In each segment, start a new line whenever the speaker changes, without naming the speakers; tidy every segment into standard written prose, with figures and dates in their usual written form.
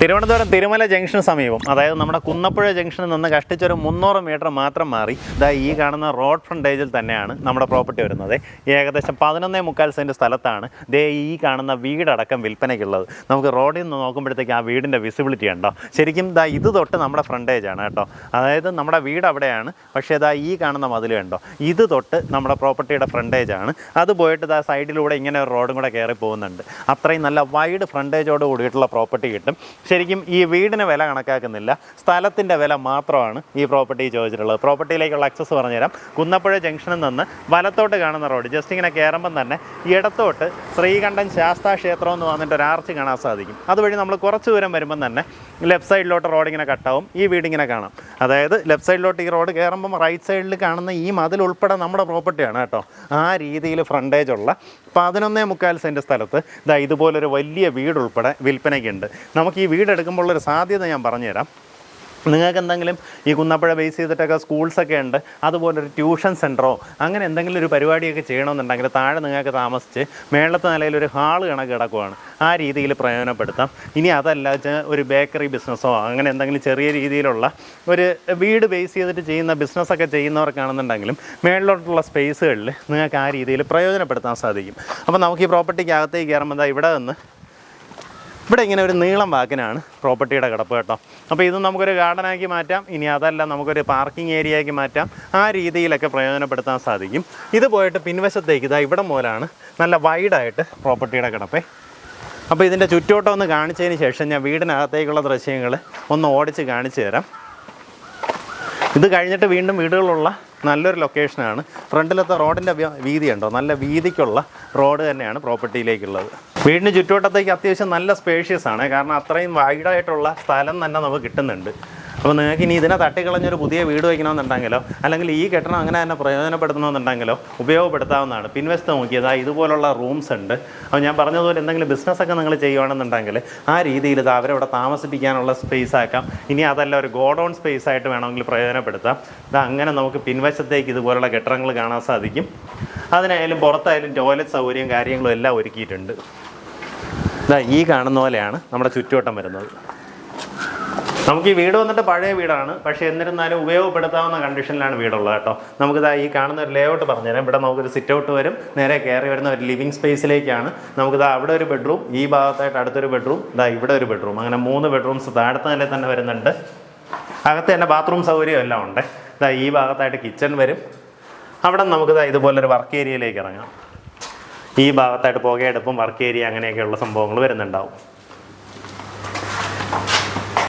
Thiruvananthapuram Thirumala junction സമീപം, അതായത് നമ്മുടെ കുന്നപ്പുഴ ജംഗ്ഷനിൽ നിന്ന് കഷ്ടിച്ചൊരു 300 മീറ്റർ മാത്രം മാറി ഈ കാണുന്ന റോഡ് ഫ്രണ്ടേജിൽ തന്നെയാണ് നമ്മുടെ പ്രോപ്പർട്ടി വരുന്നത്. ഏകദേശം 11.25 സെൻറ്റ് സ്ഥലത്താണ് ഈ കാണുന്ന വീടടക്കം വിൽപ്പനയ്ക്കുള്ളത്. നമുക്ക് റോഡിൽ നിന്ന് നോക്കുമ്പോഴത്തേക്ക് ആ വീടിൻ്റെ വിസിബിലിറ്റി ഉണ്ടോ? ശരിക്കും ഇത് തൊട്ട് നമ്മുടെ ഫ്രണ്ടേജാണ് കേട്ടോ. അതായത് നമ്മുടെ വീട് അവിടെയാണ്, പക്ഷേ ഈ കാണുന്ന മതിൽ കണ്ടോ, ഇത് തൊട്ട് നമ്മുടെ പ്രോപ്പർട്ടിയുടെ ഫ്രണ്ടേജാണ്. അത് പോയിട്ട് സൈഡിലൂടെ ഇങ്ങനെ ഒരു റോഡും കൂടെ കയറി പോകുന്നുണ്ട്. അത്രയും നല്ല വൈഡ് ഫ്രണ്ടേജോട് കൂടിയിട്ടുള്ള പ്രോപ്പർട്ടി കിട്ടും. ശരിക്കും ഈ വീടിന് വില കണക്കാക്കുന്നില്ല, സ്ഥലത്തിൻ്റെ വില മാത്രമാണ് ഈ പ്രോപ്പർട്ടി ചോദിച്ചിട്ടുള്ളത്. പ്രോപ്പർട്ടിയിലേക്കുള്ള ആക്സസ് പറഞ്ഞുതരാം. കുന്നപ്പുഴ ജംഗ്ഷനിൽ നിന്ന് വലത്തോട്ട് കാണുന്ന റോഡ് ജസ്റ്റ് ഇങ്ങനെ കയറുമ്പം തന്നെ ഇടത്തോട്ട് ശ്രീകണ്ഠൻ ശാസ്താ ക്ഷേത്രം എന്ന് വന്നിട്ട് ഒരു ആർച്ച് കാണാൻ സാധിക്കും. അതുവഴി നമ്മൾ കുറച്ച് ദൂരം വരുമ്പം തന്നെ ലെഫ്റ്റ് സൈഡിലോട്ട് റോഡ് ഇങ്ങനെ കട്ടാവും. ഈ വീടിങ്ങനെ കാണാം. അതായത് ലെഫ്റ്റ് സൈഡിലോട്ട് ഈ റോഡ് കയറുമ്പം റൈറ്റ് സൈഡിൽ കാണുന്ന ഈ മതിൽ ഉൾപ്പെടെ നമ്മുടെ പ്രോപ്പർട്ടിയാണ് കേട്ടോ. ആ രീതിയിൽ ഫ്രണ്ടേജുള്ള 11.25 സെൻറ്റ് സ്ഥലത്ത് ഇതുപോലൊരു വലിയ വീട് ഉൾപ്പെടെ വിൽപ്പനയ്ക്കുണ്ട്. നമുക്ക് ഈ വീടെടുക്കുമ്പോൾ ഉള്ളൊരു സാധ്യത ഞാൻ പറഞ്ഞുതരാം. നിങ്ങൾക്ക് എന്തെങ്കിലും ഈ കുന്നപ്പുഴ ബേസ് ചെയ്തിട്ടൊക്കെ സ്കൂൾസൊക്കെ ഉണ്ട്, അതുപോലൊരു ട്യൂഷൻ സെൻറ്ററോ അങ്ങനെ എന്തെങ്കിലും ഒരു പരിപാടിയൊക്കെ ചെയ്യണമെന്നുണ്ടെങ്കിൽ താഴെ നിങ്ങൾക്ക് താമസിച്ച് മേളത്തെ നിലയിലൊരു ഹാള് കണക്ക് കിടക്കുവാണ്. ആ രീതിയിൽ പ്രയോജനപ്പെടുത്താം. ഇനി അതല്ല ഒരു ബേക്കറി ബിസിനസ്സോ അങ്ങനെ എന്തെങ്കിലും ചെറിയ രീതിയിലുള്ള ഒരു വീട് ബേസ് ചെയ്തിട്ട് ചെയ്യുന്ന ബിസിനസ്സൊക്കെ ചെയ്യുന്നവർക്കാണെന്നുണ്ടെങ്കിലും മേളിലോട്ടുള്ള സ്പേസുകളിൽ നിങ്ങൾക്ക് ആ രീതിയിൽ പ്രയോജനപ്പെടുത്താൻ സാധിക്കും. അപ്പോൾ നമുക്ക് ഈ പ്രോപ്പർട്ടിക്ക് അകത്തേക്ക് കയറുമ്പോൾ ഇവിടെ ഇങ്ങനെ ഒരു നീളം വാക്കിനാണ് പ്രോപ്പർട്ടിയുടെ കിടപ്പ് കേട്ടോ. അപ്പോൾ ഇത് നമുക്കൊരു ഗാർഡനാക്കി മാറ്റാം. ഇനി അതല്ല നമുക്കൊരു പാർക്കിംഗ് ഏരിയയാക്കി മാറ്റാം. ആ രീതിയിലൊക്കെ പ്രയോജനപ്പെടുത്താൻ സാധിക്കും. ഇത് പോയിട്ട് പിൻവശത്തേക്ക് ഇവിടെ മുതലാണ് നല്ല വൈഡായിട്ട് പ്രോപ്പർട്ടിയുടെ കിടപ്പേ. അപ്പോൾ ഇതിൻ്റെ ചുറ്റോട്ടം ഒന്ന് കാണിച്ചതിന് ശേഷം ഞാൻ വീടിനകത്തേക്കുള്ള ദൃശ്യങ്ങൾ ഒന്ന് ഓടിച്ച് കാണിച്ചു തരാം. ഇത് കഴിഞ്ഞിട്ട് വീണ്ടും വീടുകളുള്ള നല്ലൊരു ലൊക്കേഷനാണ്. ഫ്രണ്ടിലത്തെ റോഡിൻ്റെ വീതി ഉണ്ടോ, നല്ല വീതിക്കുള്ള റോഡ് തന്നെയാണ് പ്രോപ്പർട്ടിയിലേക്കുള്ളത്. വീടിന് ചുറ്റുവട്ടത്തേക്ക് അത്യാവശ്യം നല്ല സ്പേഷ്യസ് ആണ്, കാരണം അത്രയും വൈഡായിട്ടുള്ള സ്ഥലം തന്നെ നമുക്ക് കിട്ടുന്നുണ്ട്. അപ്പോൾ നിങ്ങൾക്ക് ഇനി ഇതിനെ തട്ടിക്കളഞ്ഞൊരു പുതിയ വീട് വയ്ക്കണമെന്നുണ്ടെങ്കിലോ അല്ലെങ്കിൽ ഈ കെട്ടിടം അങ്ങനെ തന്നെ പ്രയോജനപ്പെടുത്തണമെന്നുണ്ടെങ്കിലോ ഉപയോഗപ്പെടുത്താവുന്നതാണ്. പിൻവശത്ത് നോക്കിയത് ഇതുപോലുള്ള റൂംസ് ഉണ്ട്. അപ്പോൾ ഞാൻ പറഞ്ഞതുപോലെ എന്തെങ്കിലും ബിസിനസ്സൊക്കെ നിങ്ങൾ ചെയ്യുകയാണെന്നുണ്ടെങ്കിൽ ആ രീതിയിൽ അവരവിടെ താമസിപ്പിക്കാനുള്ള സ്പേസ് ആക്കാം. ഇനി അതല്ല ഒരു ഗോഡൗൺ സ്പേസ് ആയിട്ട് വേണമെങ്കിൽ പ്രയോജനപ്പെടുത്താം. അങ്ങനെ നമുക്ക് പിൻവശത്തേക്ക് ഇതുപോലുള്ള കെട്ടിടങ്ങൾ കാണാൻ സാധിക്കും. അതിനായാലും പുറത്തായാലും ടോയ്ലറ്റ് സൗകര്യവും കാര്യങ്ങളും എല്ലാം ഒരുക്കിയിട്ടുണ്ട്. ഈ കാണുന്ന പോലെയാണ് നമ്മുടെ ചുറ്റുവട്ടം വരുന്നത്. നമുക്ക് ഈ വീട് വന്നിട്ട് പഴയ വീടാണ്, പക്ഷേ എന്നിരുന്നാലും ഉപയോഗപ്പെടുത്താവുന്ന കണ്ടീഷനിലാണ് വീടുള്ളത് കേട്ടോ. നമുക്കിത് ഈ കാണുന്ന ഒരു ലേഔട്ട് പറഞ്ഞുതരാം. ഇവിടെ നമുക്കൊരു സിറ്റ് ഔട്ട് വരും, നേരെ കയറി വരുന്ന ഒരു ലിവിങ് സ്പേസിലേക്കാണ്. നമുക്കിത് അവിടെ ഒരു ബെഡ്റൂം, ഈ ഭാഗത്തായിട്ട് അടുത്തൊരു ബെഡ്റൂം, ഇവിടെ ഒരു ബെഡ്റൂം, അങ്ങനെ 3 ബെഡ്റൂംസ് താഴത്തെ നിലയിൽ തന്നെ വരുന്നുണ്ട്. അകത്ത് തന്നെ ബാത്റൂം സൗകര്യം എല്ലാം ഉണ്ട്. ഈ ഭാഗത്തായിട്ട് കിച്ചൺ വരും. അവിടെ നമുക്ക് ഇതുപോലൊരു വർക്ക് ഏരിയയിലേക്ക് ഇറങ്ങാം. ഈ ഭാഗത്തായിട്ട് പുകയെടുപ്പും വർക്ക് ഏരിയ അങ്ങനെയൊക്കെയുള്ള സംഭവങ്ങൾ വരുന്നുണ്ടാവും.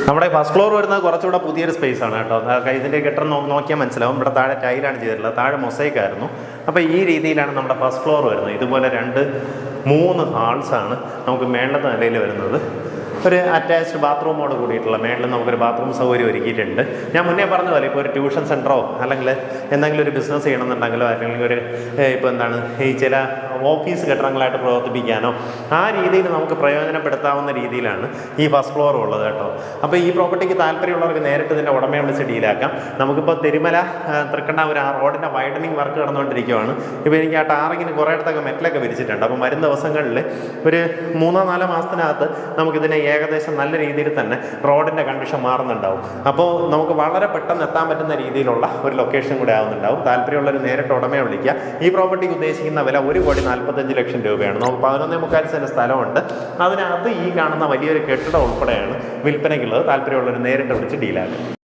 നമ്മുടെ ഫസ്റ്റ് ഫ്ലോർ വരുന്നത് കുറച്ചുകൂടെ പുതിയൊരു സ്പേസാണ് കേട്ടോ. ഇതിൻ്റെ കെട്ടിടം നോക്കിയാൽ മനസ്സിലാവും. ഇവിടെ താഴെ ടൈലാണ് ചെയ്തിട്ടുള്ളത്, താഴെ മൊസൈക്ക് ആയിരുന്നു. അപ്പോൾ ഈ രീതിയിലാണ് നമ്മുടെ ഫസ്റ്റ് ഫ്ലോർ വരുന്നത്. ഇതുപോലെ 2-3 ഹാൾസാണ് നമുക്ക് മേളത്തെ നിലയിൽ വരുന്നത്. ഒരു അറ്റാച്ച്ഡ് ബാത്റൂമോട് കൂടിയിട്ടുള്ള മേളിൽ നമുക്കൊരു ബാത്റൂം സൗകര്യം ഒരുക്കിയിട്ടുണ്ട്. ഞാൻ മുന്നേ പറഞ്ഞ പോലെ ഇപ്പോൾ ഒരു ട്യൂഷൻ സെൻറ്ററോ അല്ലെങ്കിൽ എന്തെങ്കിലും ഒരു ബിസിനസ് ചെയ്യണമെന്നുണ്ടെങ്കിലോ അല്ലെങ്കിൽ ഒരു ഈ ചില ഓഫീസ് കെട്ടിടങ്ങളായിട്ട് പ്രവർത്തിപ്പിക്കാനോ ആ രീതിയിൽ നമുക്ക് പ്രയോജനപ്പെടുത്താവുന്ന രീതിയിലാണ് ഈ ഫസ്റ്റ് ഫ്ലോർ ഉള്ളത് കേട്ടോ. അപ്പോൾ ഈ പ്രോപ്പർട്ടിക്ക് താല്പര്യമുള്ളവർക്ക് നേരിട്ട് ഇതിൻ്റെ ഉടമയെ വിളിച്ച് ഡീലാക്കാം. നമുക്കിപ്പോൾ തിരുമല തൃക്കണ്ണാപുരം ആ റോഡിൻ്റെ വൈഡനിങ് വർക്ക് നടന്നുകൊണ്ടിരിക്കുകയാണ്. ഇപ്പോൾ എനിക്ക് ആ ടാറിങ്ങിന് കുറേ ഇടത്തൊക്കെ മെറ്റലൊക്കെ വിരിച്ചിട്ടുണ്ട്. അപ്പം വരുന്ന ദിവസങ്ങളിൽ ഒരു 3-4 മാസത്തിനകത്ത് നമുക്കിതിനെ ഏകദേശം നല്ല രീതിയിൽ തന്നെ റോഡിൻ്റെ കണ്ടീഷൻ മാറുന്നുണ്ടാവും. അപ്പോൾ നമുക്ക് വളരെ പെട്ടെന്ന് എത്താൻ പറ്റുന്ന രീതിയിലുള്ള ഒരു ലൊക്കേഷൻ കൂടെ ആവുന്നുണ്ടാവും. താല്പര്യമുള്ളൊരു നേരിട്ട് ഉടമയെ വിളിക്കുക. ഈ പ്രോപ്പർട്ടിക്ക് ഉദ്ദേശിക്കുന്ന വില 1,45 ലക്ഷം രൂപയാണ്. നമുക്ക് 11.25 സെൻറ്റ് സ്ഥലമുണ്ട്. അതിനകത്ത് ഈ കാണുന്ന വലിയൊരു കെട്ടിടം ഉൾപ്പെടെയാണ് വിൽപ്പനയ്ക്കുള്ളത്. താല്പര്യമുള്ളവർ നേരിട്ട് വിളിച്ച് ഡീലാക്കുക.